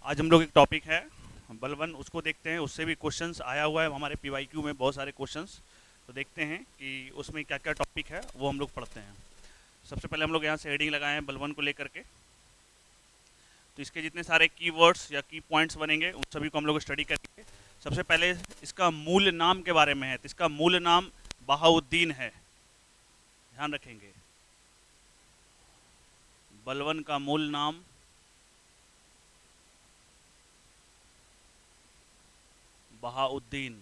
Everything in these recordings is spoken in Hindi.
आज हम लोग एक टॉपिक है बलवन, उसको देखते हैं। उससे भी क्वेश्चंस आया हुआ है हमारे पीवाईक्यू में, बहुत सारे क्वेश्चंस। तो देखते हैं कि उसमें क्या क्या टॉपिक है, वो हम लोग पढ़ते हैं। सबसे पहले हम लोग यहाँ से हेडिंग लगाए हैं बलवन को लेकर के। तो इसके जितने सारे कीवर्ड्स या की पॉइंट्स बनेंगे उन सभी को हम लोग स्टडी करेंगे। सबसे पहले इसका मूल नाम के बारे में है, तो इसका मूल नाम बहाउद्दीन है, ध्यान रखेंगे। बलवन का मूल नाम बहाउद्दीन।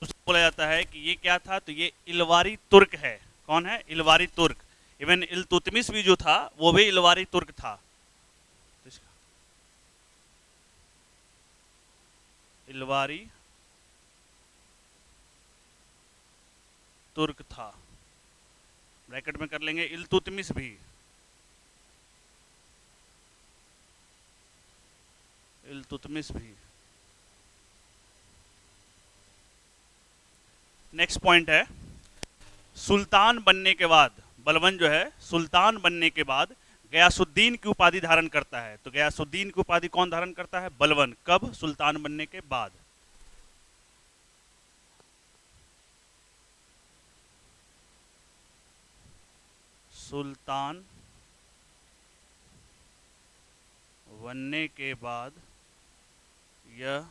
उसे बोला जाता है कि ये क्या था, तो ये इलवारी तुर्क है। कौन है? इलवारी तुर्क। इवन इल्तुतमिश भी जो था वो भी इलवारी तुर्क था। तो इलवारी तुर्क था, ब्रैकेट में कर लेंगे। इल्तुतमिश भी, इल्तुतमिश भी। नेक्स्ट पॉइंट है, सुल्तान बनने के बाद बलवन जो है सुल्तान बनने के बाद गयासुद्दीन की उपाधि धारण करता है। तो गयासुद्दीन की उपाधि कौन धारण करता है? बलवन। कब? सुल्तान बनने के बाद। सुल्तान बनने के बाद यह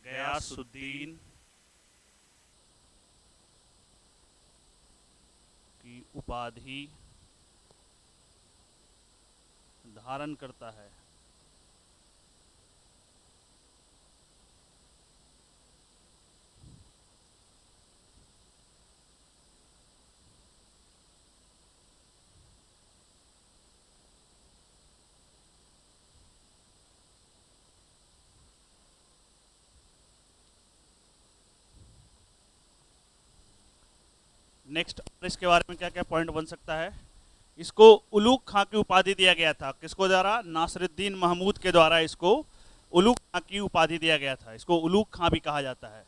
गयासुद्दीन की उपाधि धारण करता है। नेक्स्ट, इसके बारे में क्या क्या पॉइंट बन सकता है? इसको उलूग खां की उपाधि दिया गया था। किसको द्वारा? नासिरुद्दीन महमूद के द्वारा इसको उलूग खां की उपाधि दिया गया था। इसको उलूग खां भी कहा जाता है।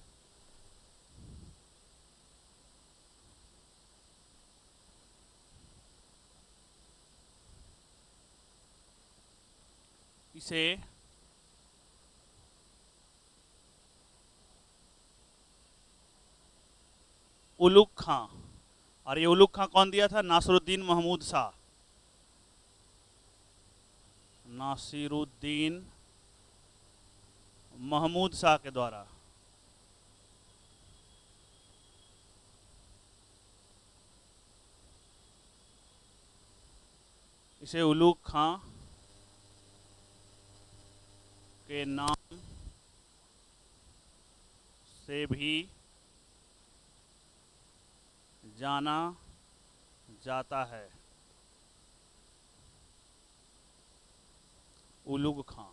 इसे उलूग खां, और ये उलूग खां कौन दिया था? नासिरुद्दीन महमूद शाह। नासिरुद्दीन महमूद शाह के द्वारा। इसे उलूग खां के नाम से भी जाना जाता है। उलूग खां।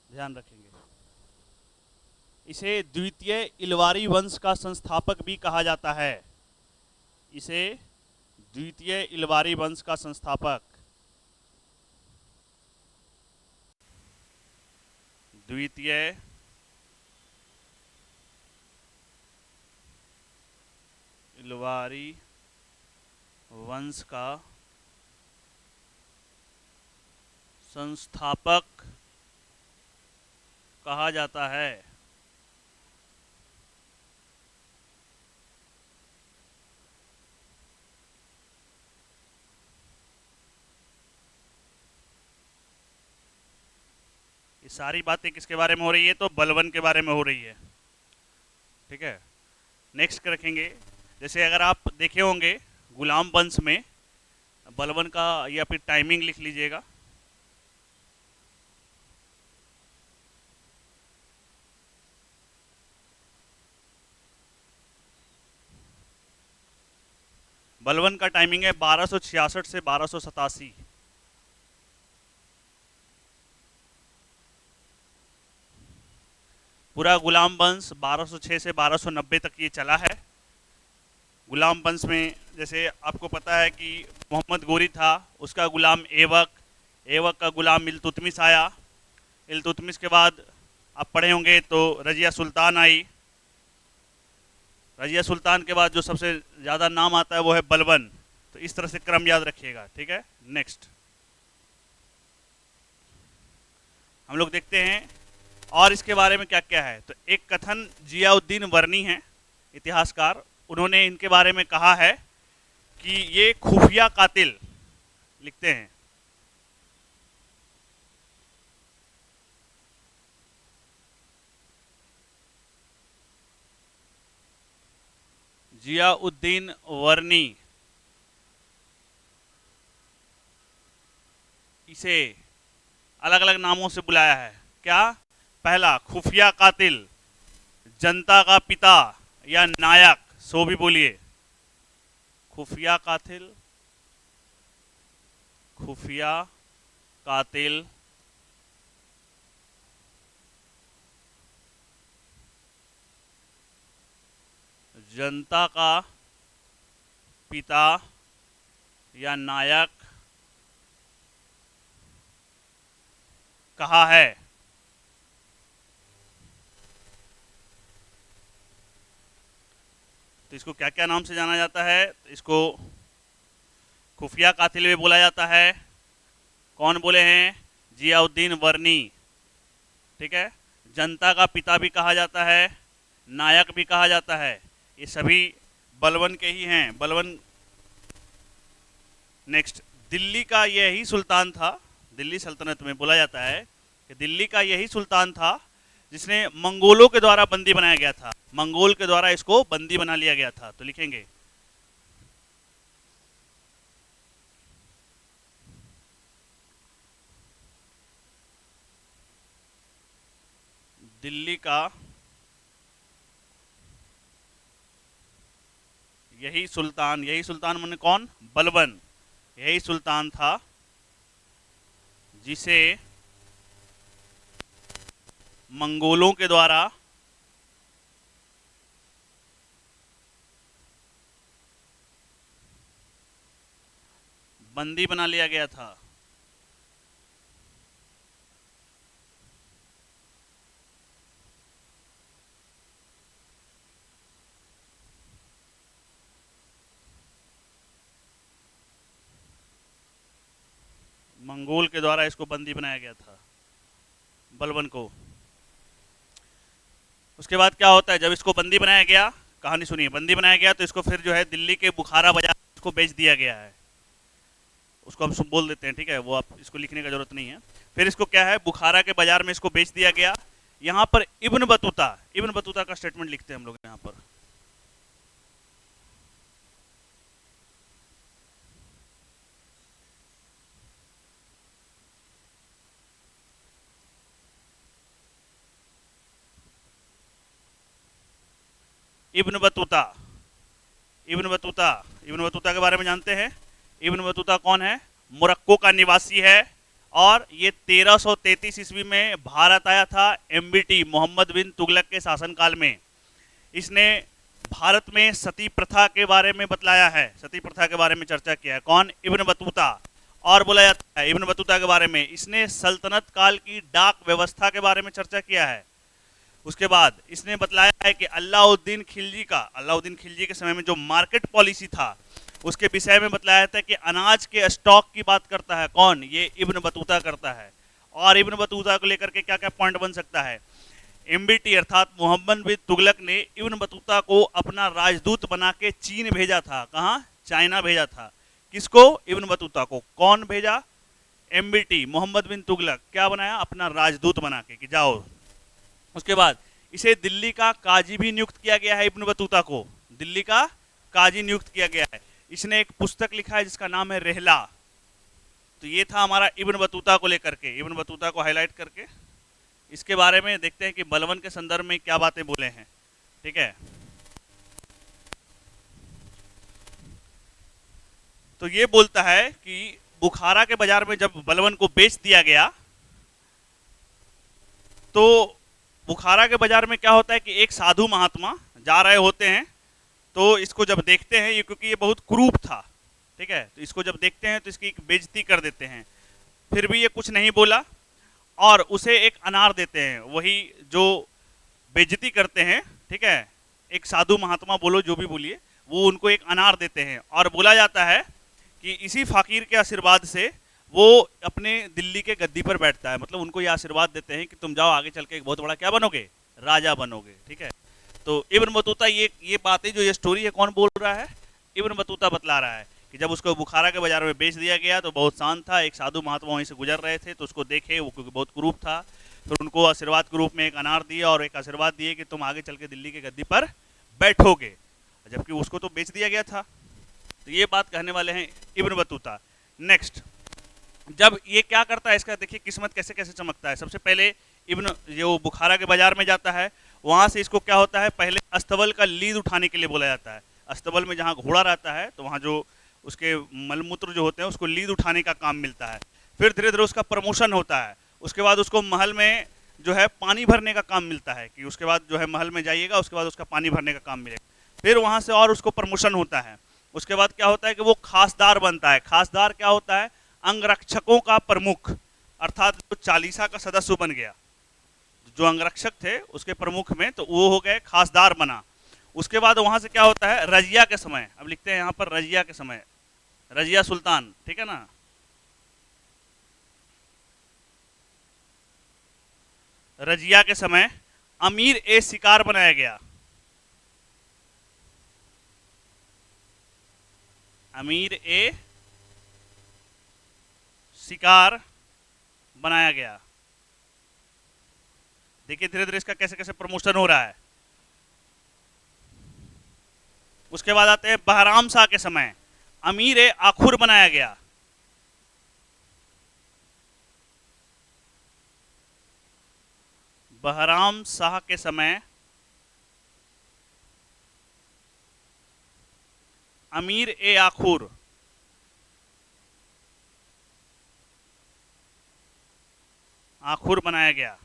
ध्यान रखेंगे। इसे द्वितीय इलवारी वंश का संस्थापक भी कहा जाता है। इसे द्वितीय इलवारी वंश का संस्थापक, द्वितीय इलवारी वंश का संस्थापक कहा जाता है। ये सारी बातें किसके बारे में हो रही है? तो बलवन के बारे में हो रही है। ठीक है। नेक्स्ट रखेंगे, जैसे अगर आप देखे होंगे गुलाम वंश में बलवन का, या फिर टाइमिंग लिख लीजिएगा। बलवन का टाइमिंग है 1266 से 1287। पूरा गुलाम वंश 1206 से 1290 तक ये चला है। गुलाम वंश में जैसे आपको पता है कि मोहम्मद गोरी था, उसका गुलाम एवक, एवक का गुलाम इल्तुतमिश आया। इल्तुतमिश के बाद आप पढ़े होंगे तो रजिया सुल्तान आई। रजिया सुल्तान के बाद जो सबसे ज़्यादा नाम आता है वो है बलबन। तो इस तरह से क्रम याद रखिएगा, ठीक है। नेक्स्ट हम लोग देखते हैं और इसके बारे में क्या क्या है। तो एक कथन जियाउद्दीन वर्नी है इतिहासकार, उन्होंने इनके बारे में कहा है कि ये खुफिया कातिल लिखते हैं। जियाउद्दीन वर्नी इसे अलग अलग नामों से बुलाया है। क्या? पहला खुफिया कातिल, जनता का पिता या नायक, सो भी बोलिए। खुफिया कातिल, खुफिया कातिल, जनता का पिता या नायक कहा है। तो इसको क्या क्या नाम से जाना जाता है? तो इसको खुफिया कातिल भी बोला जाता है। कौन बोले हैं? जियाउद्दीन वर्नी, ठीक है। जनता का पिता भी कहा जाता है, नायक भी कहा जाता है। ये सभी बलबन के ही हैं, बलबन। नेक्स्ट, दिल्ली का यही सुल्तान था, दिल्ली सल्तनत में बोला जाता है कि दिल्ली का यही सुल्तान था जिसने मंगोलों के द्वारा बंदी बनाया गया था। मंगोल के द्वारा इसको बंदी बना लिया गया था। तो लिखेंगे दिल्ली का यही सुल्तान, यही सुल्तान माने कौन? बलबन। यही सुल्तान था जिसे मंगोलों के द्वारा बंदी बना लिया गया था। मंगोल के द्वारा इसको बंदी बनाया गया था, बलबन को। उसके बाद क्या होता है, जब इसको बंदी बनाया गया, कहानी सुनिए, बंदी बनाया गया तो इसको फिर जो है दिल्ली के बुखारा बाजार को बेच दिया गया है। उसको हम बोल देते हैं, ठीक है, वो आप इसको लिखने का जरूरत नहीं है। फिर इसको क्या है, बुखारा के बाजार में इसको बेच दिया गया। यहाँ पर इब्न बतूता, इब्न बतूता का स्टेटमेंट लिखते हैं हम लोग यहाँ पर। Ibn Battuta, Ibn Battuta, Ibn Battuta के बारे में जानते हैं। इब्न बतूता कौन है? मोरक्को का निवासी है और ये 1333 ईस्वी में भारत आया था, एमबीटी मोहम्मद बिन तुगलक के शासनकाल में। इसने भारत में सती प्रथा के बारे में बतलाया है, सती प्रथा के बारे में चर्चा किया है। कौन? Ibn Battuta. और बोला जाता है इब्न बतूता के बारे में इसने सल्तनत काल की डाक व्यवस्था के बारे में चर्चा किया है। उसके बाद इसने बतलाया है कि अलाउद्दीन खिलजी का, अलाउद्दीन खिलजी के समय में जो मार्केट पॉलिसी था उसके विषय में बतलाया था कि अनाज के स्टॉक की बात करता है। कौन? ये इब्न बतूता करता है। और इब्न बतूता को लेकर के क्या क्या पॉइंट बन सकता है? एमबीटी अर्थात मोहम्मद बिन तुगलक ने इब्न बतूता को अपना राजदूत बना के चीन भेजा था। कहाँ? चाइना भेजा था। किसको? इब्न बतूता को। कौन भेजा? एमबीटी मोहम्मद बिन तुगलक। क्या बनाया? अपना राजदूत बना के कि जाओ। उसके बाद इसे दिल्ली का काजी भी नियुक्त किया गया है। इब्न बतूता को दिल्ली का काजी नियुक्त किया गया है। इसने एक पुस्तक लिखा है जिसका नाम है रहला। तो ये था हमारा इब्न बतूता को लेकर के, इब्न बतूता को हाईलाइट करके इसके बारे में देखते हैं कि बलबन के संदर्भ में क्या बातें बोले हैं, ठीक है। तो ये बोलता है कि बुखारा के बाजार में जब बलबन को बेच दिया गया तो बुखारा के बाजार में क्या होता है कि एक साधु महात्मा जा रहे होते हैं, तो इसको जब देखते हैं, ये क्योंकि ये बहुत क्रूप था, ठीक है, तो इसको जब देखते हैं तो इसकी बेइज्जती कर देते हैं। फिर भी ये कुछ नहीं बोला और उसे एक अनार देते हैं, वही जो बेइज्जती करते हैं, ठीक है, एक साधु महात्मा बोलो जो भी बोलिए, वो उनको एक अनार देते हैं और बोला जाता है कि इसी फकीर के आशीर्वाद से वो अपने दिल्ली के गद्दी पर बैठता है। मतलब उनको ये आशीर्वाद देते हैं कि तुम जाओ आगे चल के एक बहुत बड़ा क्या बनोगे, राजा बनोगे, ठीक है। तो इब्न बतूता ये बातें जो ये स्टोरी है कौन बोल रहा है, इब्न बतूता बतला रहा है कि जब उसको बुखारा के बाजार में बेच दिया गया तो बहुत शांत था, एक साधु महात्मा वहीं से गुजर रहे थे तो उसको देखे, वो क्योंकि बहुत कुरूप था, फिर उनको आशीर्वाद के रूप में एक अनार दिया और एक आशीर्वाद दिए कि तुम आगे चल के दिल्ली के गद्दी पर बैठोगे, जबकि उसको तो बेच दिया गया था। तो ये बात कहने वाले हैं इब्न बतूता। नेक्स्ट, जब ये क्या करता है, इसका देखिए किस्मत कैसे कैसे चमकता है। सबसे पहले इब्न जो बुखारा के बाजार में जाता है, वहां से इसको क्या होता है, पहले अस्तबल का लीद उठाने के लिए बोला जाता है। अस्तबल में जहाँ घोड़ा रहता है तो वहाँ जो उसके मलमूत्र जो होते हैं उसको लीद उठाने का काम मिलता है। फिर धीरे धीरे उसका प्रमोशन होता है, उसके बाद उसको महल में जो है पानी भरने का काम मिलता है कि उसके बाद जो है महल में जाइएगा, उसके बाद उसका पानी भरने का काम मिलेगा। फिर वहाँ से और उसको प्रमोशन होता है। उसके बाद क्या होता है कि वो खासदार बनता है। खासदार क्या होता है, अंगरक्षकों का प्रमुख, अर्थात जो चालीसा का सदस्य बन गया। जो अंगरक्षक थे उसके प्रमुख में तो वो हो गए, खासदार बना। उसके बाद वहां से क्या होता है, रजिया के समय, अब लिखते हैं यहाँ पर रजिया के समय, रजिया सुल्तान, ठीक है ना, रजिया के समय अमीर ए शिकार बनाया गया। अमीर ए शिकार बनाया गया। देखिए धीरे धीरे इसका कैसे कैसे प्रमोशन हो रहा है। उसके बाद आते हैं बहराम शाह के समय, अमीर ए आखुर बनाया गया। बहराम शाह के समय अमीर ए आखुर आखुर बनाया गया।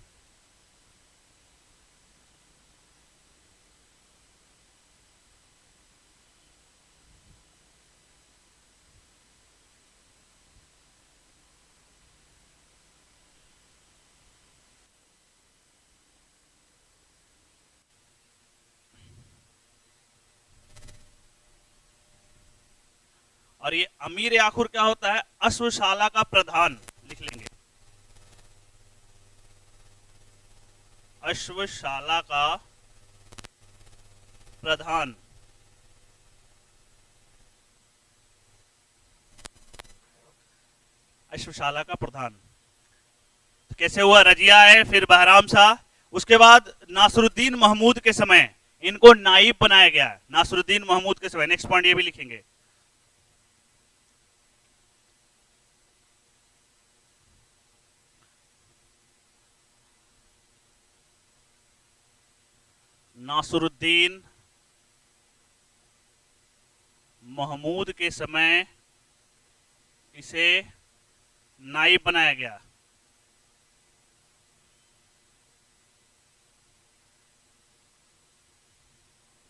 और ये अमीर आखुर क्या होता है, अश्वशाला का प्रधान, लिख लेंगे, अश्वशाला का प्रधान। अश्वशाला का प्रधान तो कैसे हुआ, रजिया है, फिर बहराम शाह, उसके बाद नासरुद्दीन महमूद के समय इनको नाइब बनाया गया। नासरुद्दीन महमूद के समय, नेक्स्ट पॉइंट ये भी लिखेंगे। नासरुद्दीन महमूद के समय इसे नाइब बनाया गया।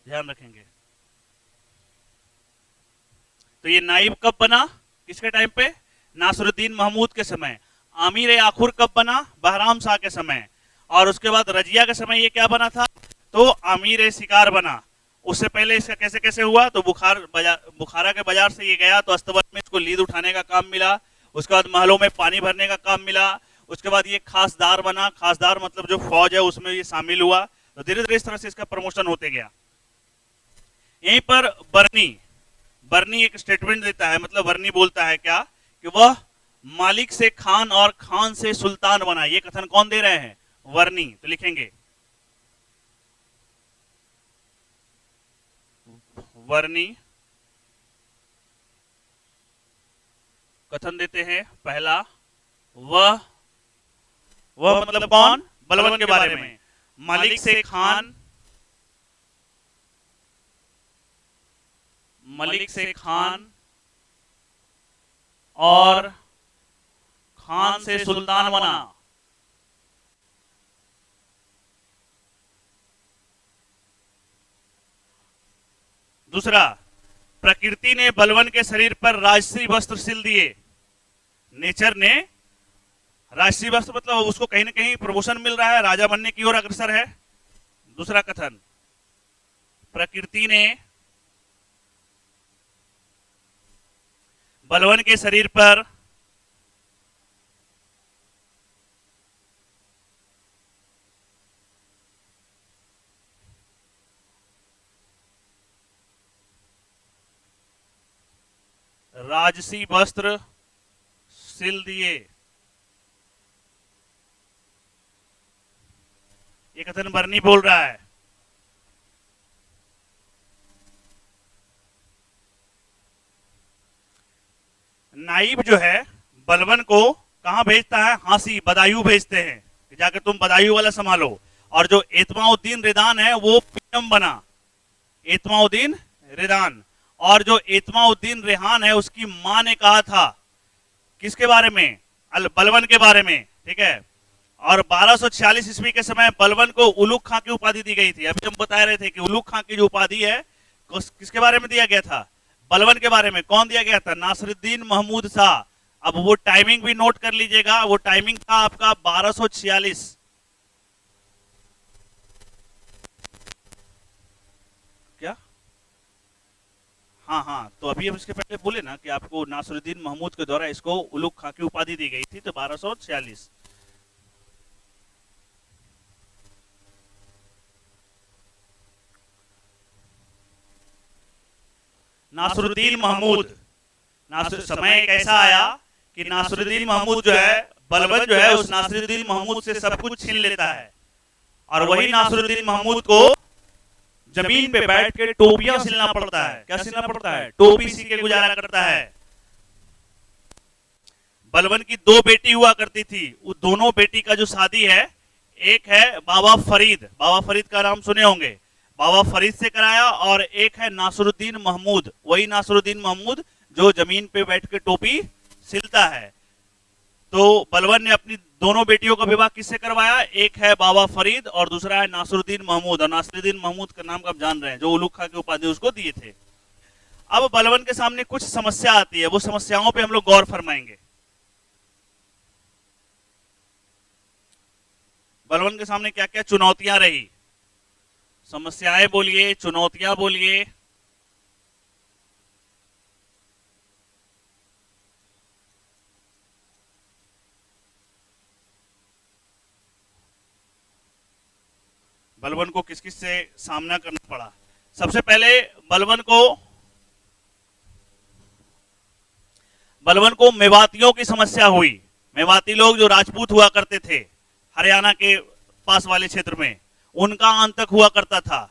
ध्यान रखेंगे। तो ये नाइब कब बना, किसके टाइम पे, नासरुद्दीन महमूद के समय। आमिर ए आखुर कब बना, बहराम शाह के समय। और उसके बाद रजिया के समय ये क्या बना था, तो आमिर ए शिकार बना। उससे पहले इसका कैसे कैसे हुआ, तो बुखारा के बाजार से ये गया तो अस्तबल में इसको लीद उठाने का काम मिला। उसके बाद महलों में पानी भरने का काम मिला। उसके बाद ये खासदार बना, खासदार मतलब जो फौज है उसमें ये शामिल हुआ। तो धीरे धीरे इस तरह से इसका प्रमोशन होते गया। यहीं पर बर्नी एक स्टेटमेंट देता है, मतलब बर्नी बोलता है क्या कि वह मालिक से खान और खान से सुल्तान बना। ये कथन कौन दे रहे हैं, वर्नी। तो लिखेंगे वर्नी कथन देते हैं पहला, वह मतलब कौन, बलबन के बारे में, मालिक से खान, मलिक से खान और खान से सुल्तान बना। दूसरा, प्रकृति ने बलवन के शरीर पर राजसी वस्त्र सिल दिए। नेचर ने राष्ट्रीय वस्त्र मतलब उसको कहीं ना कहीं प्रमोशन मिल रहा है, राजा बनने की ओर अग्रसर है। दूसरा कथन, प्रकृति ने बलवन के शरीर पर राजसी वस्त्र सिल दिए। ये कथन बरनी बोल रहा है। नाइब जो है बलवन को कहां भेजता है? हांसी बदायूं भेजते हैं कि जाकर तुम बदायूं वाला संभालो। और जो एतमाउद्दीन रिदान है वो पीएम बना, एतमाउद्दीन रिदान। और जो एतमाउद्दीन रेहान है उसकी मां ने कहा था किसके बारे में? बलवन के बारे में, ठीक है। और 1246 ईस्वी के समय बलवन को उलुग खां की उपाधि दी गई थी। अभी हम बता रहे थे कि उलुग खां की जो उपाधि है किसके बारे में दिया गया था? बलवन के बारे में। कौन दिया गया था? नासिरुद्दीन महमूद शाह। अब वो टाइमिंग भी नोट कर लीजिएगा, वो टाइमिंग था आपका 1246। क्या? हाँ हाँ, तो अभी हम इसके पहले बोले ना कि आपको नासिरुद्दीन महमूद के द्वारा इसको उलुग खां की उपाधि दी गई थी, तो 1246। नासिरुद्दीन महमूद, समय कैसा आया कि नासिरुद्दीन महमूद जो है, बलवन जो है उस नासिरुद्दीन महमूद से सब कुछ छीन लेता है। और वही नासिरुद्दीन महमूद को जमीन पे बैठ के टोपियां सिलना पड़ता है। क्या सिलना पड़ता है? टोपी सी के गुजारा करता है। बलवन की दो बेटी हुआ करती थी, वो दोनों बेटी का जो शादी है, एक है बाबा फरीद, बाबा फरीद का नाम सुने होंगे, बाबा फरीद से कराया। और एक है नासिरुद्दीन महमूद, वही नासिरुद्दीन महमूद जो जमीन पे बैठ के टोपी सिलता है। तो बलवन ने अपनी दोनों बेटियों का विवाह किससे करवाया? एक है बाबा फरीद और दूसरा है नासिरुद्दीन महमूद। और नासिरुद्दीन महमूद का नाम आप जान रहे हैं, जो उलुग खां की उपाधि उसको दिए थे। अब बलवन के सामने कुछ समस्या आती है, वो समस्याओं पे हम लोग गौर फरमाएंगे। बलवन के सामने क्या क्या चुनौतियां रही? समस्याएं बोलिए, चुनौतियां बोलिए। बलवन को किस किस से सामना करना पड़ा? सबसे पहले बलवन को मेवातियों की समस्या हुई। मेवाती लोग जो राजपूत हुआ करते थे हरियाणा के पास वाले क्षेत्र में, उनका आंतक हुआ करता था।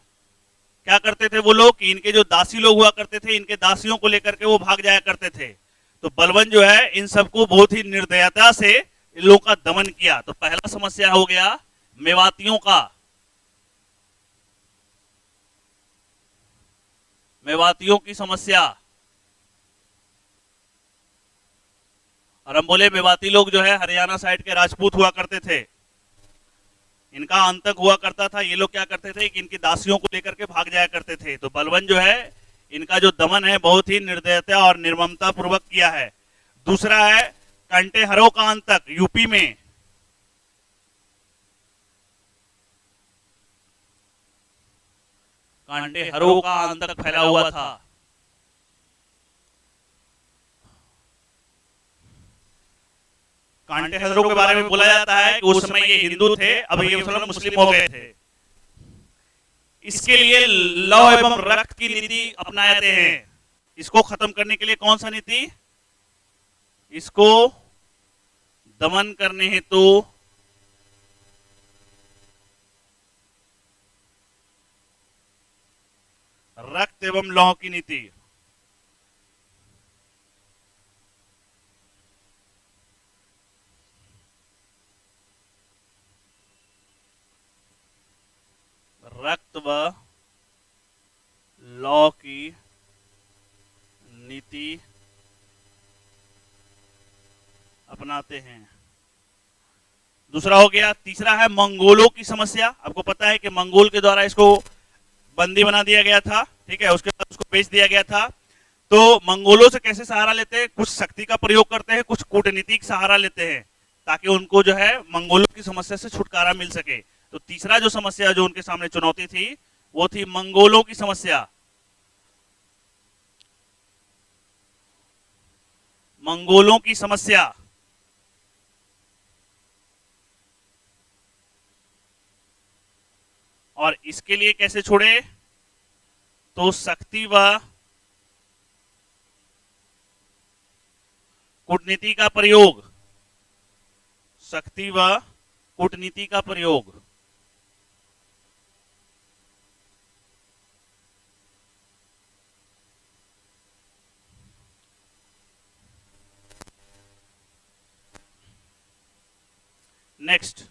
क्या करते थे वो लोग कि इनके जो दासी लोग हुआ करते थे, इनके दासियों को लेकर के वो भाग जाया करते थे। तो बलवन जो है इन सबको बहुत ही निर्दयता से इन लोगों का दमन किया। तो पहला समस्या हो गया मेवातियों का, मेवातियों की समस्या। और हम बोले मेवाती लोग जो है हरियाणा साइड के राजपूत हुआ करते थे, इनका आंतक हुआ करता था। ये लोग क्या करते थे कि इनकी दासियों को लेकर के भाग जाया करते थे। तो बलवन जो है इनका जो दमन है बहुत ही निर्दयता और निर्ममता पूर्वक किया है। दूसरा है कंटेहरों का आंतक यूपी में। कंटेहरों का आंतक फैला हुआ था। कांटेहरों के बारे में बोला जाता है कि उस समय ये हिंदू थे, अब ये मुस्लिम हो गए थे। इसके लिए लौ एवं रक्त की नीति अपनाते हैं। इसको खत्म करने के लिए कौन सा नीति? इसको दमन करने हेतु रक्त एवं लौह की नीति। रक्त व लॉ की नीति अपनाते हैं। दूसरा हो गया। तीसरा है मंगोलों की समस्या। आपको पता है कि मंगोल के द्वारा इसको बंदी बना दिया गया था, ठीक है, उसके बाद उसको बेच दिया गया था। तो मंगोलों से कैसे सहारा लेते हैं? कुछ शक्ति का प्रयोग करते हैं, कुछ कूटनीतिक सहारा लेते हैं। ताकि उनको जो है मंगोलों की समस्या से छुटकारा मिल सके। तो तीसरा जो समस्या जो उनके सामने चुनौती थी वो थी मंगोलों की समस्या। मंगोलों की समस्या। और इसके लिए कैसे छोड़े? तो शक्ति व कूटनीति का प्रयोग। शक्ति व कूटनीति का प्रयोग। नेक्स्ट,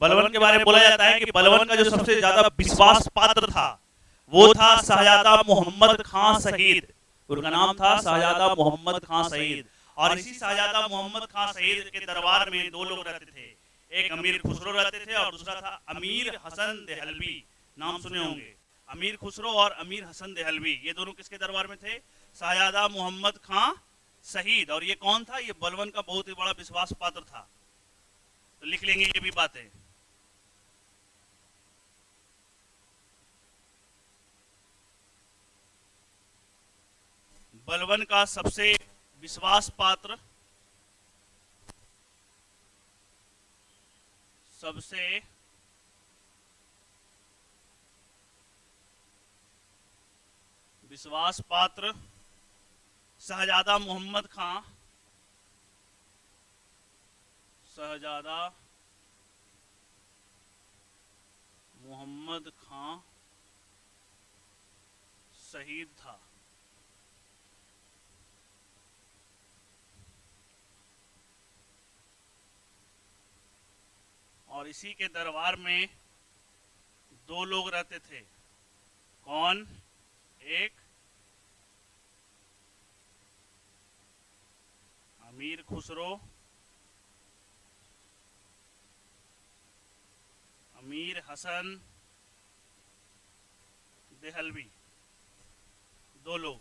बलवन के बारे में बोला जाता है कि बलवन का जो सबसे ज्यादा विश्वास पात्र था वो था शाहजादा मोहम्मद खां शहीद। उनका नाम था शाहजादा मोहम्मद खां शहीद। और इसी शाहजादा मोहम्मद खां शहीद के दरबार में दो लोग रहते थे, एक अमीर खुसरो रहते थे और दूसरा था अमीर हसन देहलवी। नाम सुने होंगे, अमीर खुसरो और अमीर हसन देहलवी। ये दोनों किसके दरबार में थे? शाहजादा मोहम्मद खां शहीद। और ये कौन था? ये बलवन का बहुत ही बड़ा विश्वास पात्र था। तो लिख लेंगे ये भी बातें। बलवन का सबसे विश्वास पात्र, सबसे विश्वास पात्र शाहजादा मोहम्मद खां, शाहजादा मोहम्मद खां शहीद था। और इसी के दरबार में दो लोग रहते थे। कौन? एक अमीर खुसरो, अमीर हसन देहलवी, दो लोग।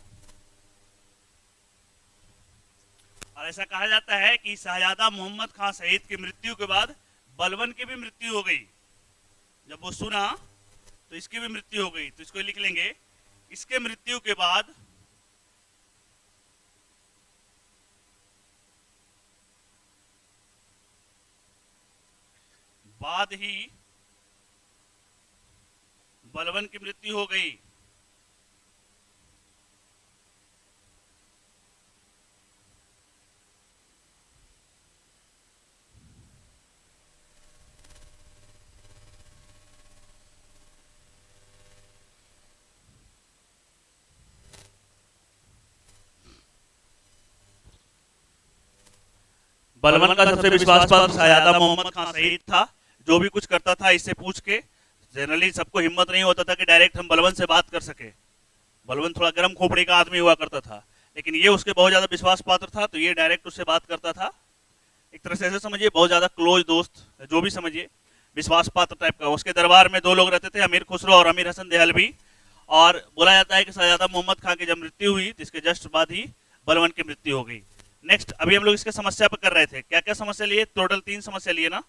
और ऐसा कहा जाता है कि शाहजादा मोहम्मद खां शहीद की मृत्यु के बाद बलवन की भी मृत्यु हो गई। जब वो सुना तो इसकी भी मृत्यु हो गई। तो इसको लिख लेंगे, इसके मृत्यु के बाद ही बलवन की मृत्यु हो गई। बलवन का सबसे विश्वास पात्र शाहजादा मोहम्मद खां शहीद था। जो भी कुछ करता था इससे पूछ के। जनरली सबको हिम्मत नहीं होता था कि डायरेक्ट हम बलवन से बात कर सके। बलवन थोड़ा गर्म खोपड़ी का आदमी हुआ करता था, लेकिन ये उसके बहुत ज्यादा विश्वास पात्र था, तो ये डायरेक्ट उससे बात करता था। एक तरह से ऐसे समझिए, बहुत ज्यादा क्लोज दोस्त, जो भी समझिए, विश्वास पात्र टाइप का। उसके दरबार में दो लोग रहते थे, अमीर खुसरो और अमीर हसन देहलवी। और बोला जाता है कि शाहजादा मोहम्मद खां की जब मृत्यु हुई तो इसके जस्ट बाद ही बलवन की मृत्यु हो गई। नेक्स्ट, अभी हम लोग इसके समस्या पर कर रहे थे। क्या क्या समस्या लिए? टोटल 3 समस्या लिए ना।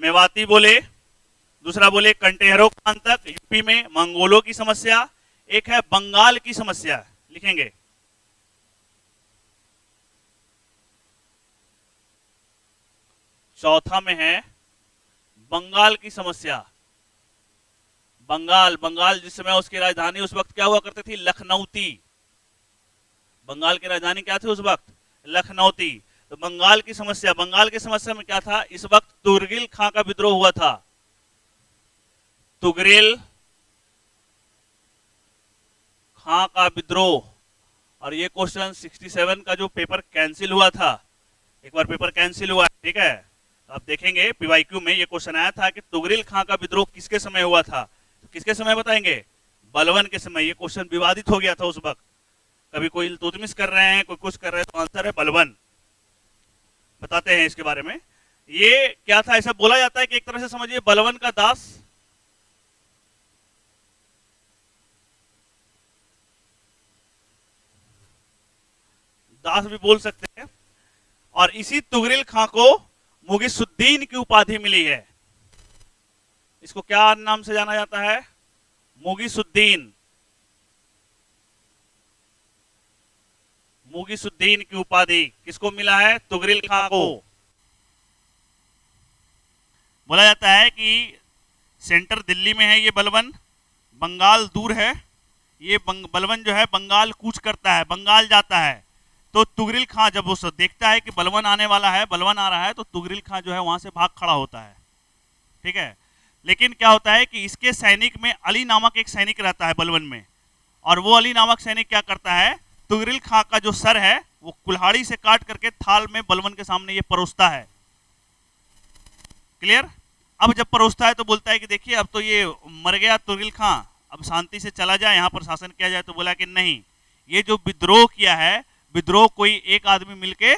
मेवाती बोले, दूसरा बोले कंटेहरों खान तक यूपी में मंगोलों की समस्या, एक है बंगाल की समस्या। लिखेंगे, चौथा में है बंगाल की समस्या। बंगाल जिस समय उसकी राजधानी उस वक्त क्या हुआ करती थी? लखनऊती। बंगाल की राजधानी क्या थी उस वक्त? लखनऊती। तो बंगाल की समस्या में क्या था? इस वक्त तुगरिल खां का विद्रोह हुआ था। तुगरिल खां का विद्रोह। और ये क्वेश्चन 67 का जो पेपर कैंसिल हुआ था, एक बार पेपर कैंसिल हुआ, ठीक है, तो आप देखेंगे पीवाईक्यू में ये क्वेश्चन आया था कि तुगरिल खां का विद्रोह किसके समय हुआ था। तो किसके समय बताएंगे? बलवन के समय। ये क्वेश्चन विवादित हो गया था उस वक्त। कभी कोई तुतमिस कर रहे हैं, कोई कुछ कर रहे हैं, तो आंसर है बलवन। बताते हैं इसके बारे में। ये क्या था? ऐसा बोला जाता है कि एक तरह से समझिए बलवन का दास, दास भी बोल सकते हैं। और इसी तुगरिल खां को मुगिसुद्दीन की उपाधि मिली है। इसको क्या नाम से जाना जाता है? मुगिसुद्दीन। मुगिसुद्दीन की उपाधि किसको मिला है? तुगरिल खां को। बोला जाता है कि सेंटर दिल्ली में है ये बलवन, बंगाल दूर है। ये बलवन जो है बंगाल कूच करता है, बंगाल जाता है। तो तुगरिल खां जब उस देखता है कि बलवन आने वाला है, बलवन आ रहा है, तो तुगरिल खां जो है वहां से भाग खड़ा होता है। ठीक है। लेकिन क्या होता है कि इसके सैनिक में अली नामक एक सैनिक रहता है बलवन में, और वो अली नामक सैनिक क्या करता है, तुगरिल खां का जो सर है वो कुल्हाड़ी से काट करके थाल में बलवन के सामने ये परोसता है। क्लियर? अब जब परोसता है तो बोलता है कि देखिए अब तो ये मर गया तुगरिल खां, अब शांति से चला जाए, यहाँ पर शासन किया जाए। तो बोला कि नहीं, ये जो विद्रोह किया है, विद्रोह कोई एक आदमी मिलके,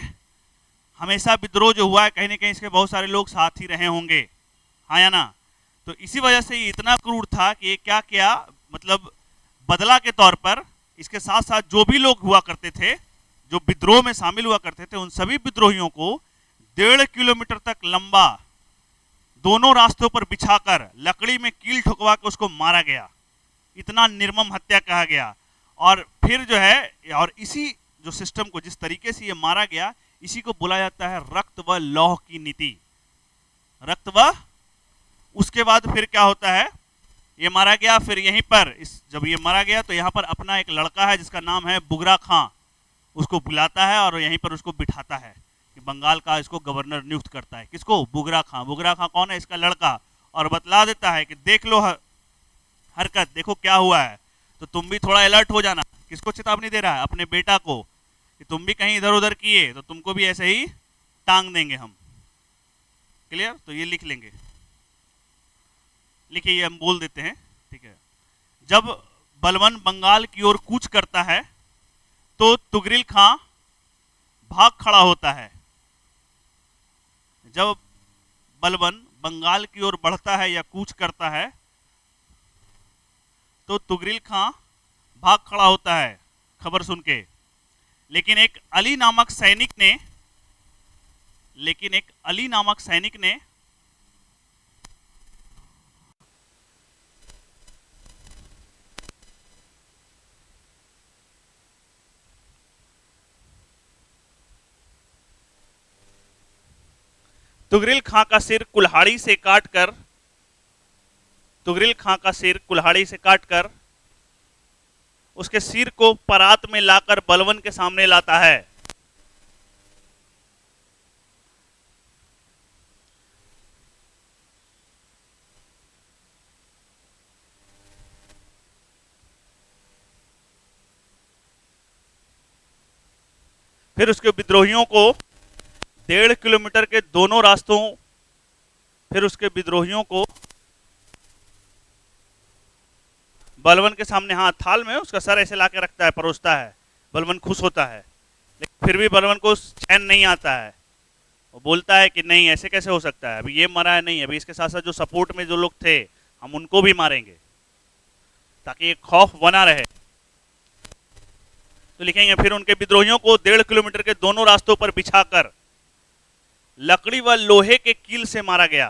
हमेशा विद्रोह जो हुआ है कहीं ना कहीं इसके बहुत सारे लोग साथ ही रहे होंगे, हाँ या ना? तो इसी वजह से ये इतना क्रूर था कि ये क्या किया, मतलब बदला के तौर पर इसके साथ साथ जो भी लोग हुआ करते थे, जो विद्रोह में शामिल हुआ करते थे, उन सभी विद्रोहियों को 1.5 किलोमीटर तक लंबा दोनों रास्तों पर बिछाकर लकड़ी में कील ठुकवा के उसको मारा गया। इतना निर्मम हत्या कहा गया। और फिर जो है, और इसी जो सिस्टम को जिस तरीके से ये मारा गया, इसी को बोला जाता है रक्त व लौह की नीति। रक्त व, उसके बाद फिर क्या होता है, ये मारा गया, फिर यहीं पर जब ये मारा गया तो यहाँ पर अपना एक लड़का है जिसका नाम है बुगरा खां, उसको बुलाता है और यहीं पर उसको बिठाता है कि बंगाल का इसको गवर्नर नियुक्त करता है। किसको? बुगरा खां। बुगरा खां कौन है? इसका लड़का। और बतला देता है कि देख लो हरकत, देखो क्या हुआ है, तो तुम भी थोड़ा अलर्ट हो जाना। किसको चेतावनी दे रहा है? अपने बेटा को, कि तुम भी कहीं इधर उधर किए तो तुमको भी ऐसे ही टांग देंगे हम। क्लियर? तो ये लिख लेंगे, लिखिए, ये हम बोल देते हैं। ठीक है। जब बलवन बंगाल की ओर कूच करता है तो तुगरिल खां भाग खड़ा होता है। जब बलवन बंगाल की ओर बढ़ता है या कूच करता है तो तुगरिल खां भाग खड़ा होता है खबर सुन के। लेकिन एक अली नामक सैनिक ने तुगरिल खां का सिर कुल्हाड़ी से काटकर, तुगरिल खां का सिर कुल्हाड़ी से काटकर उसके सिर को परात में लाकर बलवन के सामने लाता है। फिर उसके विद्रोहियों को 1.5 किलोमीटर के दोनों रास्तों, फिर उसके विद्रोहियों को बलवन के सामने, हाँ, थाल में उसका सर ऐसे लाके रखता है, परोसता है। बलवन खुश होता है, लेकिन फिर भी बलवन को चैन नहीं आता है। वो बोलता है कि नहीं, ऐसे कैसे हो सकता है, अभी ये मरा है नहीं, अभी इसके साथ साथ जो सपोर्ट में जो लोग थे हम उनको भी मारेंगे, ताकि एक खौफ बना रहे। तो लिखेंगे, फिर उनके विद्रोहियों को 1.5 किलोमीटर के दोनों रास्तों पर बिछाकर लकड़ी व लोहे के कील से मारा गया।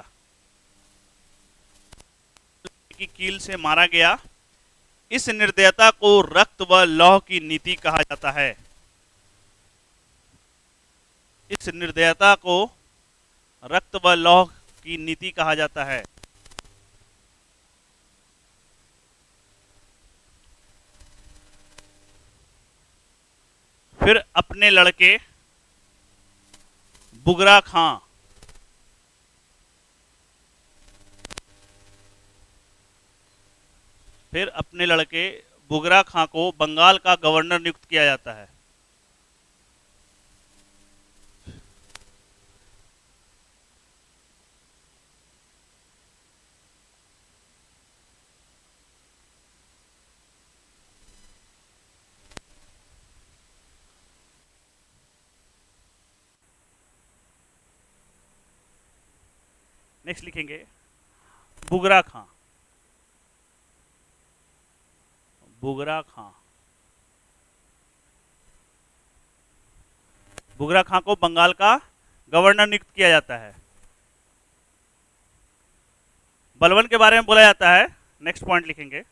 की कील से मारा गया। इस निर्दयता को रक्त व लौह की नीति कहा जाता है। इस निर्दयता को रक्त व लौह की नीति कहा जाता है। फिर अपने लड़के बुगरा खां, फिर अपने लड़के बुगरा खां को बंगाल का गवर्नर नियुक्त किया जाता है। नेक्स्ट लिखेंगे बुगरा खां। बुगरा खां बुगरा खां को बंगाल का गवर्नर नियुक्त किया जाता है। बलबन के बारे में बोला जाता है, नेक्स्ट पॉइंट लिखेंगे,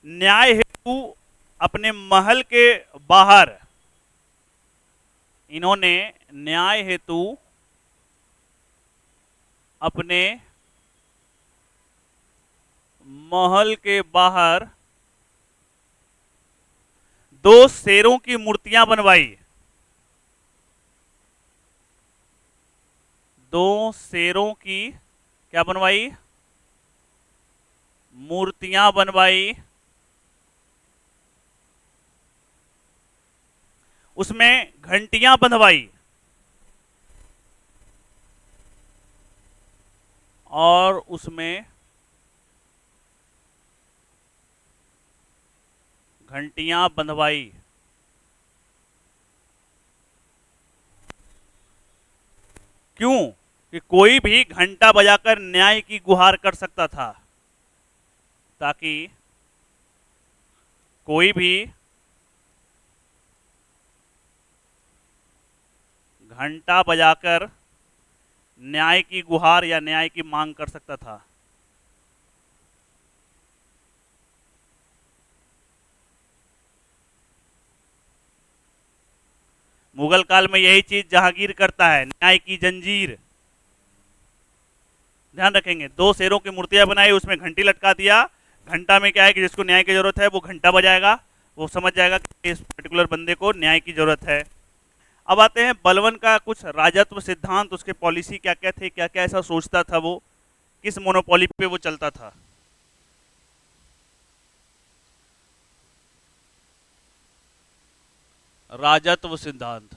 न्याय हेतु अपने महल के बाहर इन्होंने न्याय हेतु अपने महल के बाहर 2 शेरों की मूर्तियां बनवाई। 2 शेरों की क्या बनवाई? मूर्तियां बनवाई। उसमें घंटियां बंधवाई और उसमें घंटियां बंधवाई। क्यों? कि कोई भी घंटा बजाकर न्याय की गुहार कर सकता था, ताकि कोई भी घंटा बजाकर न्याय की गुहार या न्याय की मांग कर सकता था। मुगल काल में यही चीज जहांगीर करता है, न्याय की जंजीर। ध्यान रखेंगे, 2 शेरों की मूर्तियां बनाई, उसमें घंटी लटका दिया। घंटा में क्या है कि जिसको न्याय की जरूरत है वो घंटा बजाएगा, वो समझ जाएगा कि इस पर्टिकुलर बंदे को न्याय की जरूरत है। अब आते हैं बलबन का कुछ राजत्व सिद्धांत, उसके पॉलिसी क्या क्या थे, क्या क्या ऐसा सोचता था, वो किस मोनोपोली पे वो चलता था। राजत्व सिद्धांत,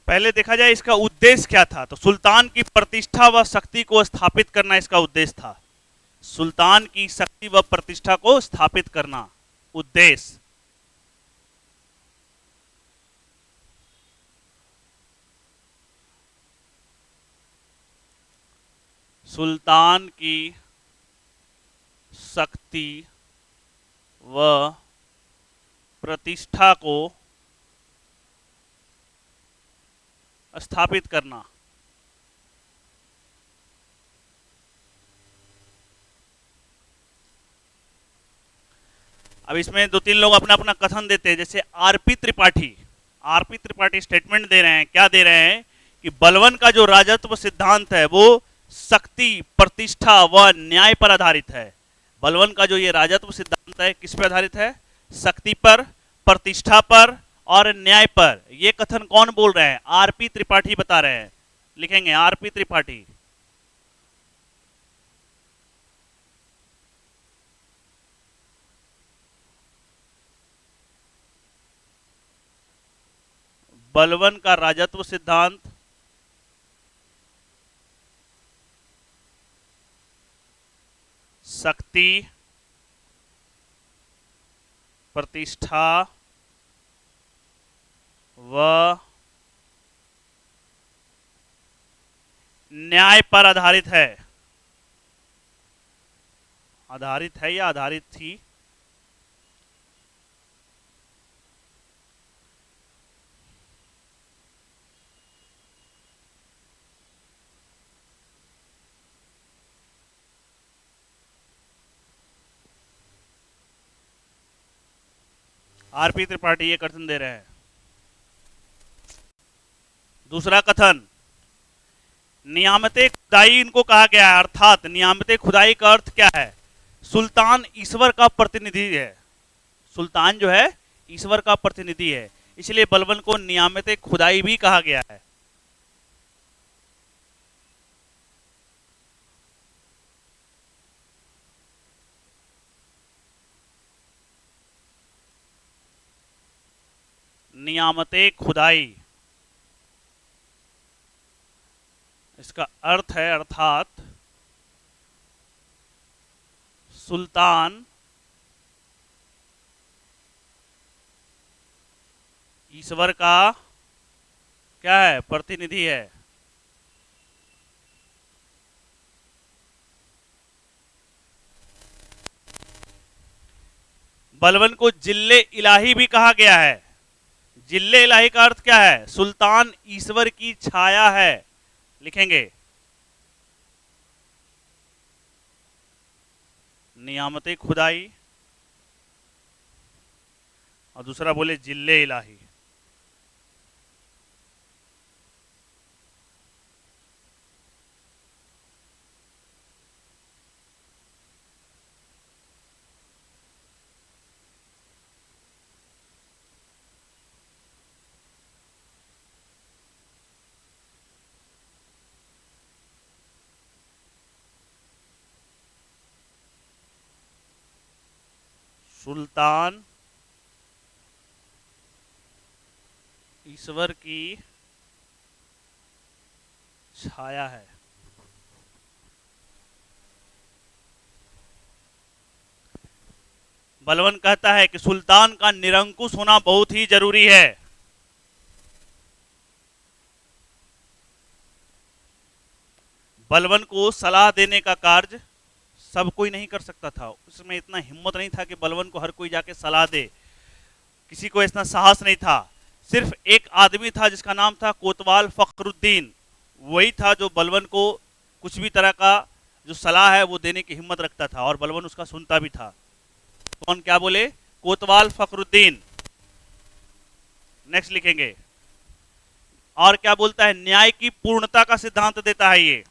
पहले देखा जाए इसका उद्देश्य क्या था। तो सुल्तान की प्रतिष्ठा व शक्ति को स्थापित करना इसका उद्देश्य था। सुल्तान की शक्ति व प्रतिष्ठा को स्थापित करना उद्देश्य। सुल्तान की शक्ति व प्रतिष्ठा को स्थापित करना। अब इसमें 2-3 लोग अपना अपना कथन देते हैं, जैसे RP Tripathi. RP Tripathi statement दे रहे हैं, क्या दे रहे हैं कि बलबन का जो राजत्व सिद्धांत है वो शक्ति, प्रतिष्ठा व न्याय पर आधारित है। बलबन का जो ये राजत्व सिद्धांत है किस पर आधारित है? शक्ति पर, प्रतिष्ठा पर और न्याय पर। ये कथन कौन बोल रहे हैं? आरपी त्रिपाठी बता रहे हैं। लिखेंगे आरपी त्रिपाठी। बलबन का राजत्व सिद्धांत शक्ति, प्रतिष्ठा व न्याय पर आधारित है। आधारित है या आधारित थी? आरपी त्रिपाठी ये कथन दे रहे हैं। दूसरा कथन, नियामते खुदाई इनको कहा गया है, अर्थात नियामते खुदाई का अर्थ क्या है? सुल्तान ईश्वर का प्रतिनिधि है। सुल्तान जो है ईश्वर का प्रतिनिधि है, इसलिए बलबन को नियामते खुदाई भी कहा गया है। नियामते खुदाई, इसका अर्थ है अर्थात सुल्तान ईश्वर का क्या है, प्रतिनिधि है। बलबन को जिल्ले इलाही भी कहा गया है। जिल्ले इलाही का अर्थ क्या है? सुल्तान ईश्वर की छाया है, लिखेंगे। नियामत खुदाई, और दूसरा बोले जिल्ले इलाही। सुल्तान ईश्वर की छाया है। बलबन कहता है कि सुल्तान का निरंकुश होना बहुत ही जरूरी है। बलबन को सलाह देने का कार्य सब कोई नहीं कर सकता था। उसमें इतना हिम्मत नहीं था कि बलबन को हर कोई जाके सलाह दे, किसी को इतना साहस नहीं था। सिर्फ एक आदमी था जिसका नाम था कोतवाल फखरुद्दीन। वही था जो बलबन को कुछ भी तरह का जो सलाह है वो देने की हिम्मत रखता था, और बलबन उसका सुनता भी था। कौन, क्या बोले? कोतवाल फखरुद्दीन। नेक्स्ट लिखेंगे। और क्या बोलता है? न्याय की पूर्णता का सिद्धांत देता है ये।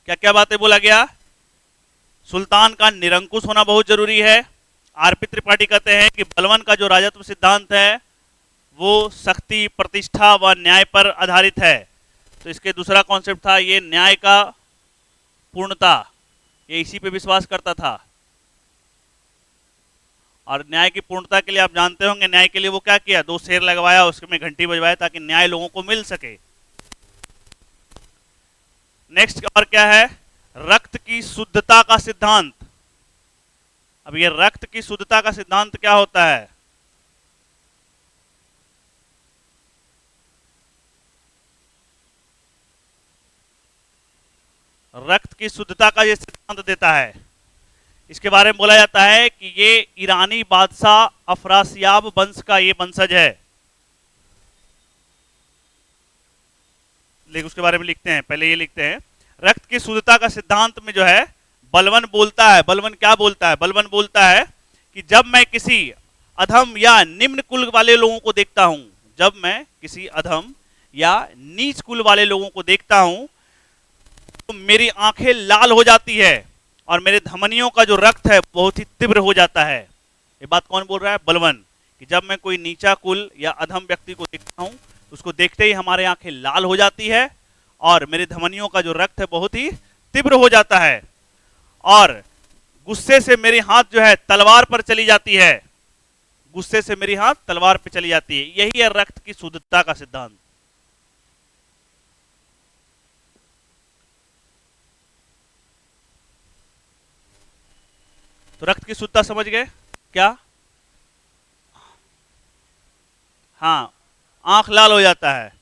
क्या क्या बातें बोला गया? सुल्तान का निरंकुश होना बहुत जरूरी है। आरपी त्रिपाठी कहते हैं कि बलबन का जो राजत्व सिद्धांत है वो शक्ति, प्रतिष्ठा व न्याय पर आधारित है। तो इसके दूसरा कॉन्सेप्ट था ये न्याय का पूर्णता, ये इसी पे विश्वास करता था। और न्याय की पूर्णता के लिए आप जानते होंगे, न्याय के लिए वो क्या किया? 2 शेर लगवाया, उसमें घंटी बजवाया ताकि न्याय लोगों को मिल सके। नेक्स्ट और क्या है? रक्त की शुद्धता का सिद्धांत। अब ये रक्त की शुद्धता का सिद्धांत क्या होता है? रक्त की शुद्धता का ये सिद्धांत देता है। इसके बारे में बोला जाता है कि ये ईरानी बादशाह अफरासियाब वंश का ये वंशज है। लेकिन उसके बारे में लिखते हैं, पहले ये लिखते हैं। रक्त की शुद्धता का सिद्धांत में जो है बलबन बोलता है, बलबन क्या बोलता है? बलबन बोलता है कि जब मैं किसी अधम या निम्न कुल वाले लोगों को देखता हूं, जब मैं किसी अधम या नीच कुल वाले लोगों को देखता हूं तो मेरी आंखें लाल हो जाती है और मेरे धमनियों का जो रक्त है बहुत ही तीव्र हो जाता है। ये बात कौन बोल रहा है? बलबन। कि जब मैं कोई नीचा कुल या अधम व्यक्ति को देखता हूं उसको देखते ही हमारे आंखें लाल हो जाती है और मेरे धमनियों का जो रक्त है बहुत ही तीव्र हो जाता है, और गुस्से से मेरी हाथ जो है तलवार पर चली जाती है। गुस्से से मेरी हाथ तलवार पर चली जाती है। यही है रक्त की शुद्धता का सिद्धांत। तो रक्त की शुद्धता समझ गए क्या? हाँ, आंख लाल हो जाता है,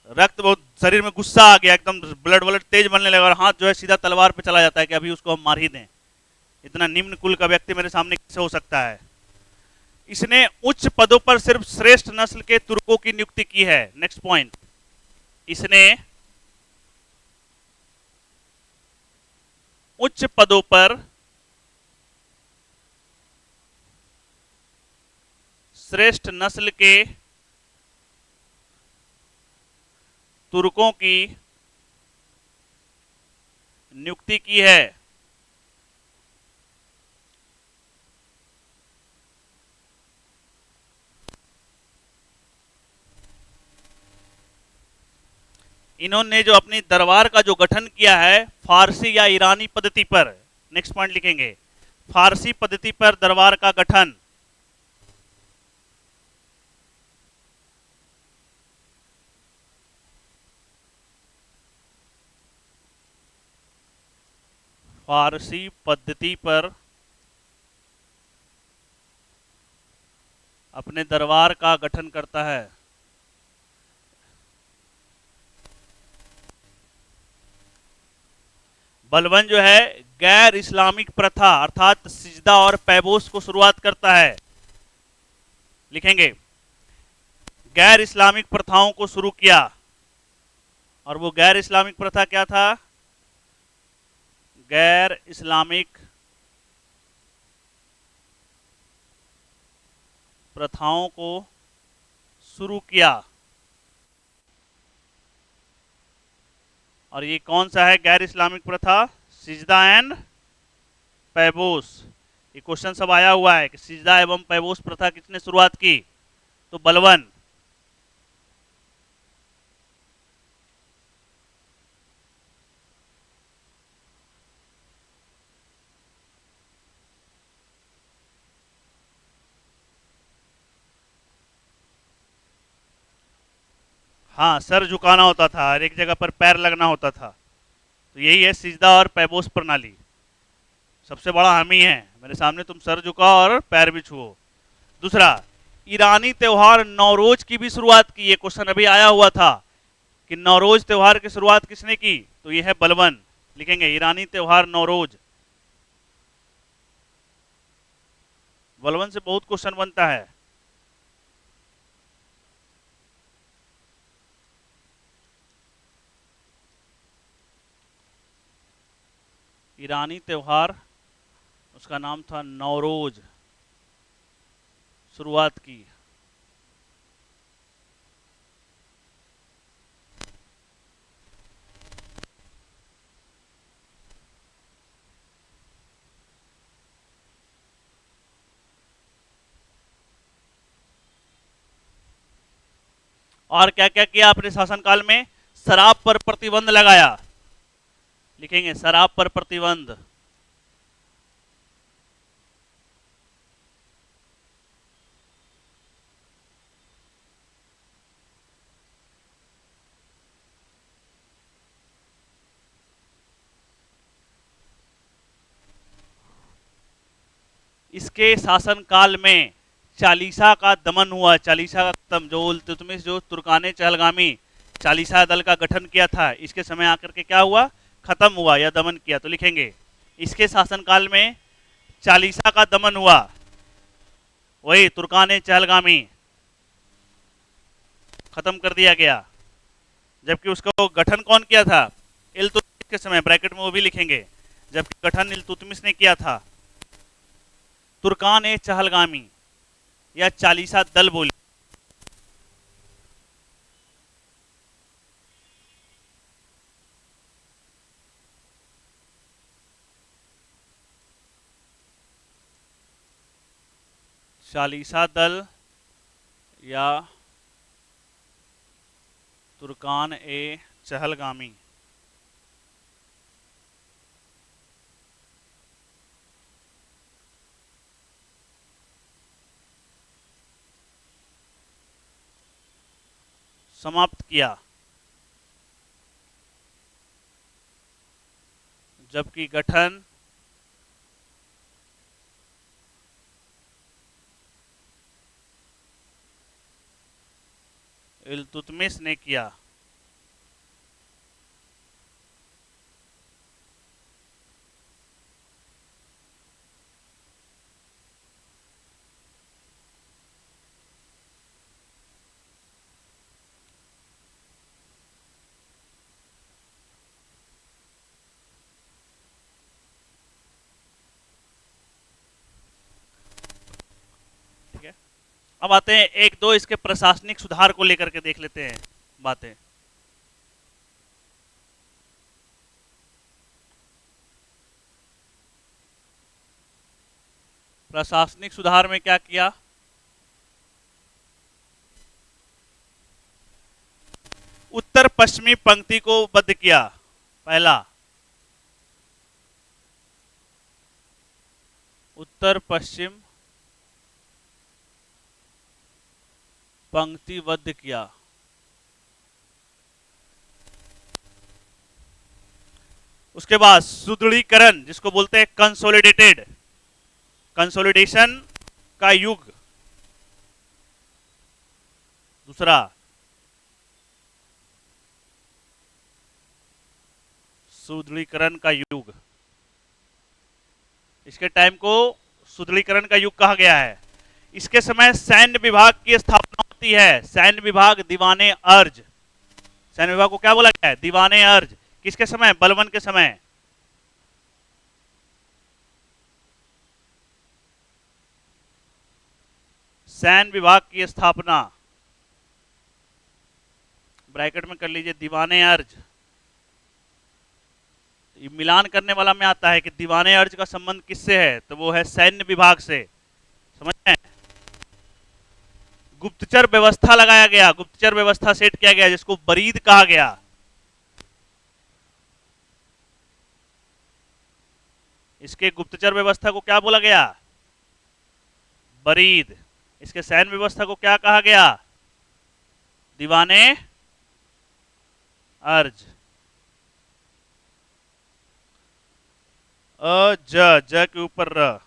रक्त बहुत, शरीर में गुस्सा आ गया, एकदम ब्लड ब्लड तेज बनने लगा और हाथ जो है सीधा तलवार पे चला जाता है कि अभी उसको हम मार ही दें। इतना निम्न कुल का व्यक्ति मेरे सामने कैसे हो सकता है? इसने उच्च पदों पर सिर्फ श्रेष्ठ नस्ल के तुर्कों की नियुक्ति की है। नेक्स्ट पॉइंट, इसने उच्च पदों पर श्रेष्ठ नस्ल के तुर्कों की नियुक्ति की है। इन्होंने जो अपनी दरबार का जो गठन किया है फारसी या ईरानी पद्धति पर, नेक्स्ट पॉइंट लिखेंगे, फारसी पद्धति पर दरबार का गठन। फारसी पद्धति पर अपने दरबार का गठन करता है। बलबन जो है गैर इस्लामिक प्रथा अर्थात सिजदा और पैबोस को शुरुआत करता है। लिखेंगे गैर इस्लामिक प्रथाओं को शुरू किया, और वो गैर इस्लामिक प्रथा क्या था? गैर इस्लामिक प्रथाओं को शुरू किया। और ये कौन सा है गैर इस्लामिक प्रथा? सिजदा एंड पैबोस। ये क्वेश्चन सब आया हुआ है कि सिजदा एवं पैबोस प्रथा किसने शुरुआत की? तो बलबन। हाँ, सर झुकाना होता था, हर एक जगह पर पैर लगना होता था। तो यही है सिजदा और पैबोस प्रणाली। सबसे बड़ा हम ही है, मेरे सामने तुम सर झुकाओ और पैर भी छुओ। दूसरा, ईरानी त्योहार नौरोज की भी शुरुआत की। ये क्वेश्चन अभी आया हुआ था कि नौरोज त्योहार की शुरुआत किसने की? तो ये है बलबन। लिखेंगे ईरानी त्योहार नौरोज। बलबन से बहुत क्वेश्चन बनता है। ईरानी त्योहार, उसका नाम था नौरोज, शुरुआत की। और क्या क्या किया अपने शासनकाल में? शराब पर प्रतिबंध लगाया। लिखेंगे शराब पर प्रतिबंध। इसके शासनकाल में चालीसा का दमन हुआ। चालीसा का खत्म, जो इल्तुतमिश जो तुर्काने चहलगामी चालीसा दल का गठन किया था, इसके समय आकर के क्या हुआ? खत्म हुआ या दमन किया। तो लिखेंगे इसके शासनकाल में चालीसा का दमन हुआ, वही तुर्काने चहलगामी खत्म कर दिया गया। जबकि उसको गठन कौन किया था? इल्तुतमिश के समय, ब्रैकेट में वो भी लिखेंगे। जबकि गठन इल्तुतमिश ने किया था। तुर्कान चहलगामी या चालीसा दल बोली। चालीसा दल या तुर्कान चहलगामी। समाप्त किया। जबकि गठन इल्तुतमिश ने किया। ठीक है, अब आते हैं एक दो इसके प्रशासनिक सुधार को लेकर के देख लेते हैं बातें। प्रशासनिक सुधार में क्या किया? उत्तर पश्चिमी पंक्ति को बद्ध किया। पहला, उत्तर पश्चिम पंक्तिबद्ध किया। उसके बाद सुदृढ़ीकरण, जिसको बोलते हैं कंसोलिडेटेड, कंसोलिडेशन का युग दूसरा। सुदृढ़ीकरण का युग, इसके टाइम को सुदृढ़ीकरण का युग कहा गया है। इसके समय सैन्य विभाग की स्थापना होती है। सैन्य विभाग, दीवाने अर्ज, सैन्य विभाग को क्या बोला गया है? दीवाने अर्ज। किसके समय? बलबन के समय। सैन्य विभाग की स्थापना, ब्रैकेट में कर लीजिए, दीवाने अर्ज। ये मिलान करने वाला में आता है कि दीवाने अर्ज का संबंध किससे है, तो वो है सैन्य विभाग से। समझ रहे हैं? गुप्तचर व्यवस्था लगाया गया, गुप्तचर व्यवस्था सेट किया गया, जिसको बरीद कहा गया। इसके गुप्तचर व्यवस्था को क्या बोला गया? बरीद। इसके सैन्य व्यवस्था को क्या कहा गया? दीवाने अर्ज। ज के ऊपर र,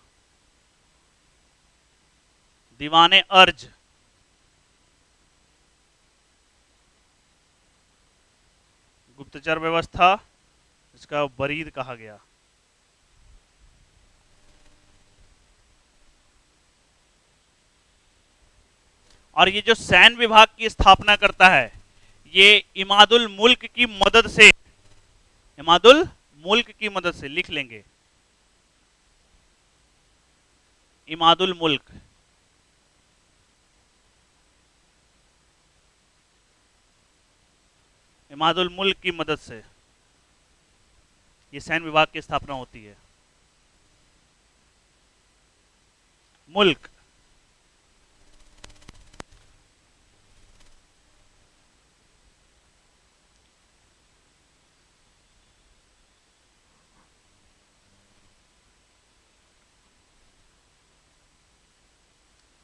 दीवाने अर्ज। गुप्तचर व्यवस्था, इसका बरीद कहा गया। और ये जो सैन्य विभाग की स्थापना करता है, ये इमादुल मुल्क की मदद से, इमादुल मुल्क की मदद से, लिख लेंगे इमादुल मुल्क। इमादुल मुल्क की मदद से ये सैन्य विभाग की स्थापना होती है। मुल्क,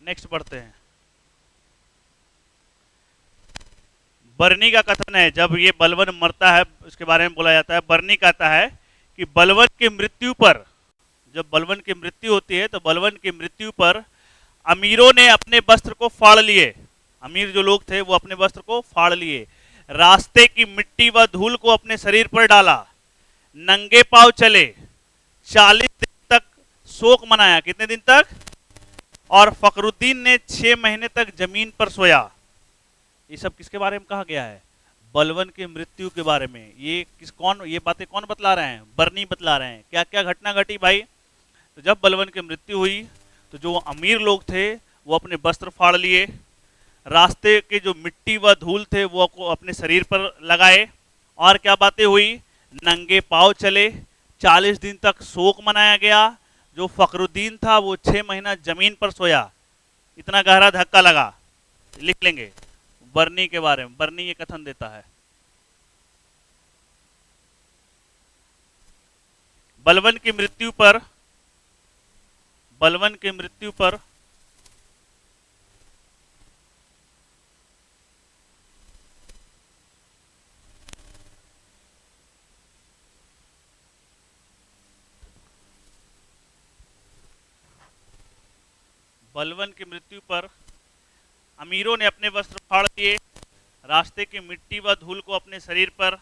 नेक्स्ट बढ़ते हैं। बर्नी का कथन है, जब ये बलबन मरता है उसके बारे में बोला जाता है। बर्नी कहता है कि बलबन की मृत्यु पर, जब बलबन की मृत्यु होती है तो बलबन की मृत्यु पर अमीरों ने अपने वस्त्र को फाड़ लिए। अमीर जो लोग थे वो अपने वस्त्र को फाड़ लिए, रास्ते की मिट्टी व धूल को अपने शरीर पर डाला, नंगे पांव चले, 40 दिन तक शोक मनाया। कितने दिन तक? और फखरुद्दीन ने 6 महीने तक जमीन पर सोया। ये सब किसके बारे में कहा गया है? बलबन की मृत्यु के बारे में। ये कौन, ये बातें कौन बतला रहे हैं? बर्नी बतला रहे हैं। क्या क्या घटना घटी भाई? तो जब बलबन की मृत्यु हुई तो जो अमीर लोग थे वो अपने वस्त्र फाड़ लिए, रास्ते के जो मिट्टी व धूल थे वो अपने शरीर पर लगाए, और क्या बातें हुई? नंगे पांव चले, 40 दिन तक शोक मनाया गया, जो फखरुद्दीन था वो 6 महीना जमीन पर सोया। इतना गहरा धक्का लगा। लिख लेंगे बर्नी के बारे में। बर्नी ये कथन देता है। बलबन की मृत्यु पर, बलबन की मृत्यु पर बलबन की मृत्यु पर अमीरों ने अपने वस्त्र फाड़ दिए, रास्ते की मिट्टी व धूल को अपने शरीर पर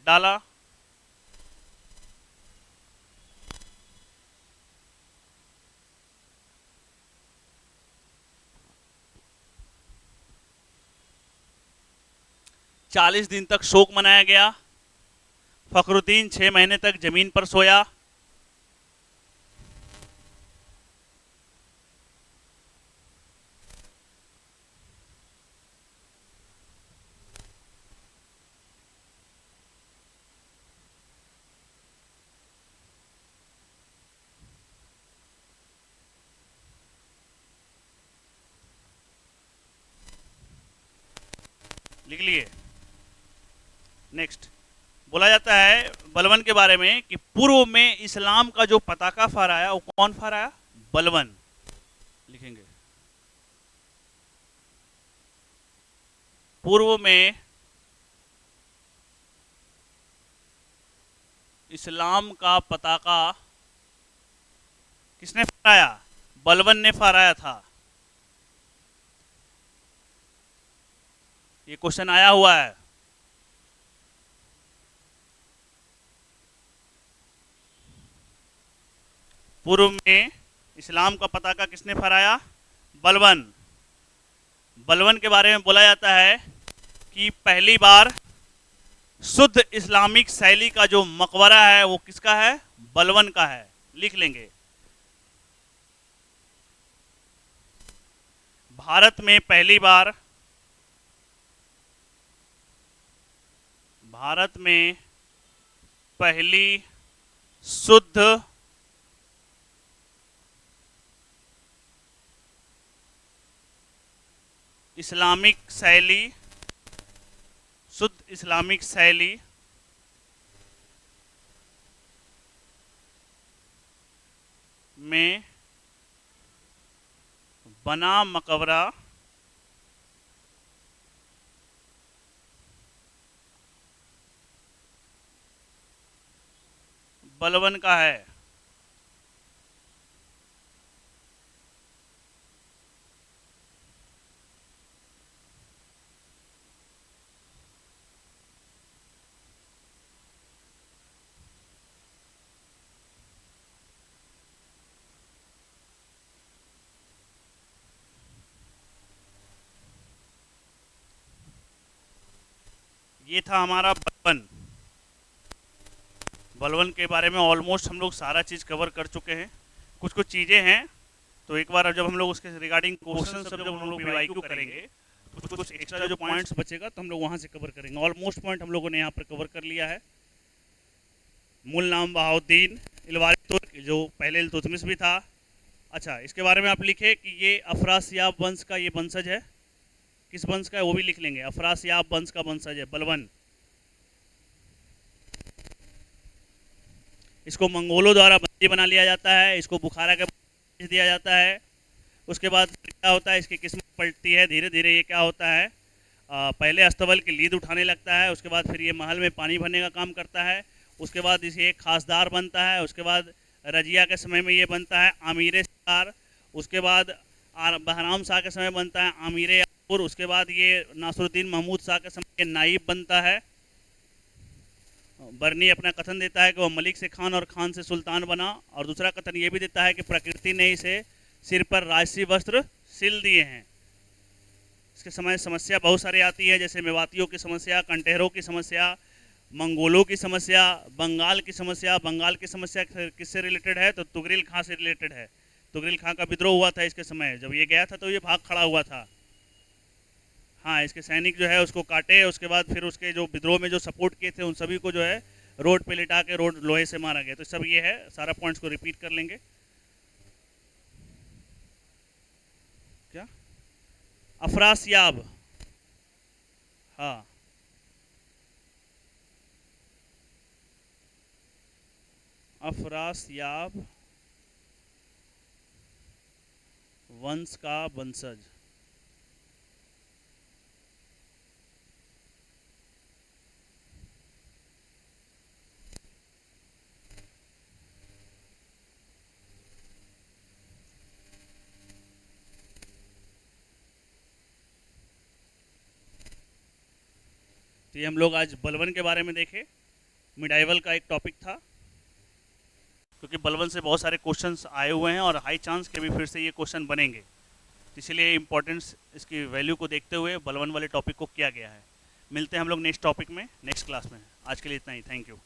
डाला, चालीस दिन तक शोक मनाया गया, फखरुद्दीन 6 महीने तक जमीन पर सोया, लिख लिए। नेक्स्ट बोला जाता है बलबन के बारे में कि पूर्व में इस्लाम का जो पताका फहराया वो कौन फहराया? बलबन। लिखेंगे पूर्व में इस्लाम का पताका किसने फहराया? बलबन ने फहराया था। ये क्वेश्चन आया हुआ है। पूर्व में इस्लाम का पताका किसने फहराया? बलबन। बलबन के बारे में बोला जाता है कि पहली बार शुद्ध इस्लामिक शैली का जो मकबरा है वो किसका है? बलबन का है। लिख लेंगे। भारत में पहली बार पहली शुद्ध इस्लामिक शैली में बना मकबरा बलबन का है। ये था हमारा बलबन। बलबन के बारे में ऑलमोस्ट हम लोग सारा चीज़ कवर कर चुके हैं। कुछ कुछ चीज़ें हैं तो एक बार जब हम लोग उसके रिगार्डिंग क्वेश्चन सब जब हम लोग पीवाईक्यू करेंगे तो कुछ एक्स्ट्रा जो पॉइंट्स बचेगा तो हम लोग वहाँ से कवर करेंगे। ऑलमोस्ट पॉइंट हम लोगों ने यहाँ पर कवर कर लिया है। मूल नाम बहाउद्दीन इलवारी तुर्क, जो पहले इल्तुतमिश भी था। अच्छा, इसके बारे में आप लिखे कि ये अफरासियाब वंश का ये वंशज है। किस वंश का है वो भी लिख लेंगे। अफरासियाब वंश का वंशज है बलबन। इसको मंगोलों द्वारा बंदी बना लिया जाता है। इसको बुखारा के भेज दिया जाता है। उसके बाद क्या होता है, इसकी किस्मत पलटती है। धीरे धीरे ये क्या होता है, पहले अस्तबल की लीद उठाने लगता है। उसके बाद फिर ये महल में पानी भरने का काम करता है। उसके बाद इसे एक खासदार बनता है। उसके बाद रजिया के समय में ये बनता है आमिर सिकार। उसके बाद बहराम शाह के समय बनता है आमिर याकुर। उसके बाद ये नासरुद्दीन महमूद शाह के समय ये नाइब बनता है। बरनी अपना कथन देता है कि वह मलिक से खान और खान से सुल्तान बना। और दूसरा कथन ये भी देता है कि प्रकृति ने इसे सिर पर राजसी वस्त्र सिल दिए हैं। इसके समय समस्या बहुत सारी आती है, जैसे मेवातियों की समस्या, कंटेहरों की समस्या, मंगोलों की समस्या, बंगाल की समस्या। बंगाल की समस्या किससे रिलेटेड है? तो तुगरिल खां से रिलेटेड है। तुगरिल खां का विद्रोह हुआ था इसके समय। जब ये गया था तो ये भाग खड़ा हुआ था। हाँ, इसके सैनिक जो है उसको काटे। उसके बाद फिर उसके जो विद्रोह में जो सपोर्ट किए थे उन सभी को जो है रोड पे लिटा के रोड लोहे से मारा गया। तो सब ये है, सारा पॉइंट्स को रिपीट कर लेंगे। क्या? अफरासियाब, हाँ, अफरासियाब वंश का वंशज। तो ये हम लोग आज बलबन के बारे में देखे। मिडाइवल का एक टॉपिक था, क्योंकि बलबन से बहुत सारे क्वेश्चंस आए हुए हैं और हाई चांस के भी फिर से ये क्वेश्चन बनेंगे। इसीलिए इम्पोर्टेंस इसकी वैल्यू को देखते हुए बलबन वाले टॉपिक को किया गया है। मिलते हैं हम लोग नेक्स्ट टॉपिक में, नेक्स्ट क्लास में। आज के लिए इतना ही। Thank you.